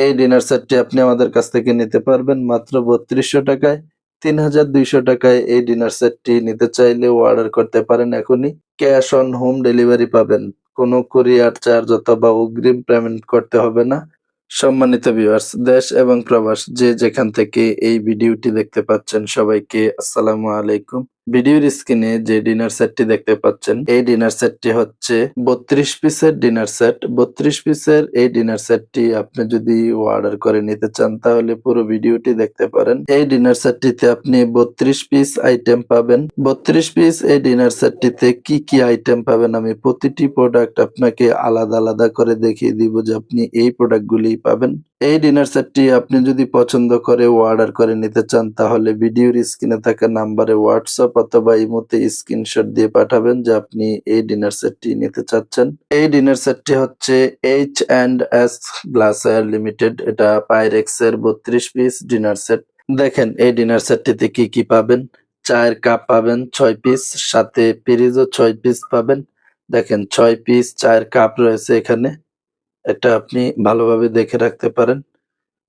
এই ডিনার সেটটি আপনি আমাদের কাছ থেকে নিতে পারবেন মাত্র ৩২০০ টাকায়। ৩,২০০ টাকায় এই ডিনার সেটটি নিতে চাইলে অর্ডার করতে পারেন এখনই। ক্যাশ অন হোম ডেলিভারি পাবেন। কোনো কুরিয়ার চার্জ অথবা অগ্রিম পেমেন্ট করতে হবে না। সম্মানিত ভিউয়ার্স, দেশ এবং প্রবাস যে যেখান থেকে এই ভিডিওটি দেখতে পাচ্ছেন সবাইকে আসসালামু আলাইকুম। ভিডিওর স্ক্রিনে যে ডিনার সেটটি দেখতে পাচ্ছেন এই ডিনার সেটটি হচ্ছে ৩২ পিসের ডিনার সেট। ৩২ পিসের এই ডিনার সেটটি আপনি যদি অর্ডার করে নিতে চান তাহলে পুরো ভিডিওটি দেখতে পারেন। এই ডিনার সেটটিতে আপনি ৩২ পিস আইটেম পাবেন। ৩২ পিস এই ডিনার সেটটিতে কি আইটেম পাবেন আমি প্রতিটি প্রোডাক্ট আপনাকে আলাদা করে দেখিয়ে দিব যে আপনি এই প্রোডাক্টগুলি পাবেন। এই ডিনার সেটটি আপনি যদি পছন্দ করে অর্ডার করে নিতে চান তাহলে ভিডিওর স্ক্রিনে থাকা নাম্বারে হোয়াটসঅ্যাপ অথবা ইমোতে স্ক্রিনশট দিয়ে পাঠাবেন যে আপনি এই ডিনার সেটটি নিতে চাচ্ছেন। এই ডিনার সেটটি হচ্ছে H&S গ্লাসওয়্যার লিমিটেড। এটা পাইরেক্স এর ৩২ পিস ডিনার সেট। দেখেন এই ডিনার সেটটিতে কি পাবেন। চায়ের কাপ পাবেন ৬ পিস, সাথে পিরিজও ৬ পিস পাবেন। দেখেন ৬ পিস চায়ের কাপ রয়েছে এখানে। এটা আপনি ভালোভাবে দেখে রাখতে পারেন।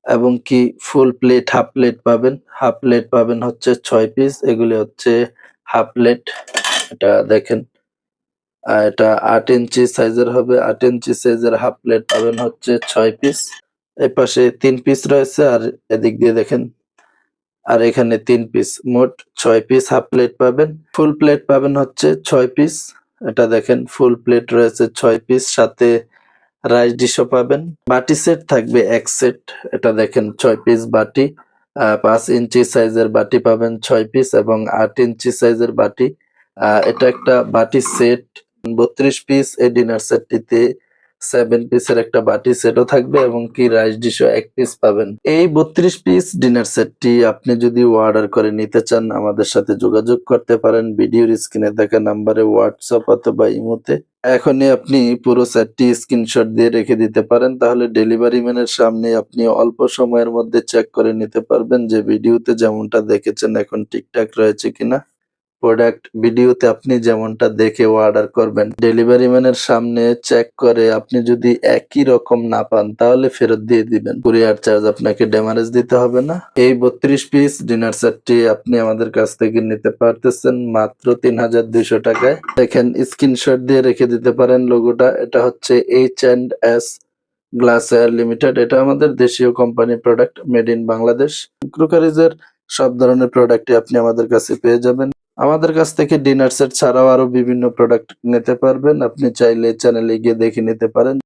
এবং কি ফুল প্লেট, হাফ প্লেট পাবেন। হাফ প্লেট পাবেন হচ্ছে ৬ পিস। এগুলি হচ্ছে হাফ প্লেট। এটা দেখেন এটা ৮ ইঞ্চি সাইজের হবে। ৮ ইঞ্চি সাইজের হাফ প্লেট পাবেন হচ্ছে ৬ পিস। এপাশে ৩ পিস রয়েছে আর এদিক দিয়ে দেখেন আর এখানে ৩ পিস। মোট ৬ পিস হাফ প্লেট পাবেন। ফুল প্লেট পাবেন হচ্ছে ৬ পিস। এটা দেখেন ফুল প্লেট রয়েছে ৬ পিস, সাথে রাইস ডিশও পাবেন। বাটি সেট থাকবে ১ সেট। এটা দেখেন ৬ পিস বাটি। ৫ ইঞ্চি সাইজের বাটি পাবেন ৬ পিস এবং ৮ ইঞ্চি সাইজের বাটি। এটা একটা বাটি সেট। ৩২ পিস এই ডিনার সেটটিতে 7 পিসের একটা বাটি সেটও থাকবে এবং কি রাইস ডিশও ১ পিস পাবেন। এই ৩২ পিস ডিনার সেটটি আপনি যদি অর্ডার করে নিতে চান আমাদের সাথে যোগাযোগ করতে পারেন ভিডিওর স্ক্রিনে থাকা নাম্বারে হোয়াটসঅ্যাপ অথবা ইমোতে। এখনই আপনি পুরো সেটটি স্ক্রিনশট দিয়ে রেখে দিতে পারেন, তাহলে ডেলিভারি ম্যানের সামনে আপনি অল্প সময়ের মধ্যে চেক করে নিতে পারবেন যে ভিডিওতে যেমনটা দেখেছেন এখন ঠিকঠাক রয়েছে কিনা। প্রোডাক্ট ভিডিওতে আপনি যেমনটা দেখে অর্ডার করবেন, ডেলিভারি ম্যানের সামনে চেক করে আপনি যদি একই রকম না পান তাহলে ফেরত দিয়ে দিবেন। কুরিয়ার চার্জ আপনাকে ড্যামারেজ দিতে হবে না। এই ৩২ পিস ডিনার সেটটি আপনি আমাদের কাছ থেকে নিতে পারতেছেন মাত্র ৩,২০০ টাকায়। দেখেন স্ক্রিনশট দিয়ে রেখে দিতে পারেন লোগোটা। এটা হচ্ছে H&S গ্লাসওয়্যার লিমিটেড। এটা আমাদের দেশীয় কোম্পানির প্রোডাক্ট, মেড ইন বাংলাদেশ। ক্রোকারিজের সব ধরনের প্রোডাক্টই আপনি আমাদের কাছে পেয়ে যাবেন। আমাদের কাছ থেকে ডিনার সেট ছাড়াও আরো বিভিন্ন প্রোডাক্ট নিতে পারবেন। আপনি চাইলে চ্যানেলে গিয়ে দেখে নিতে পারেন।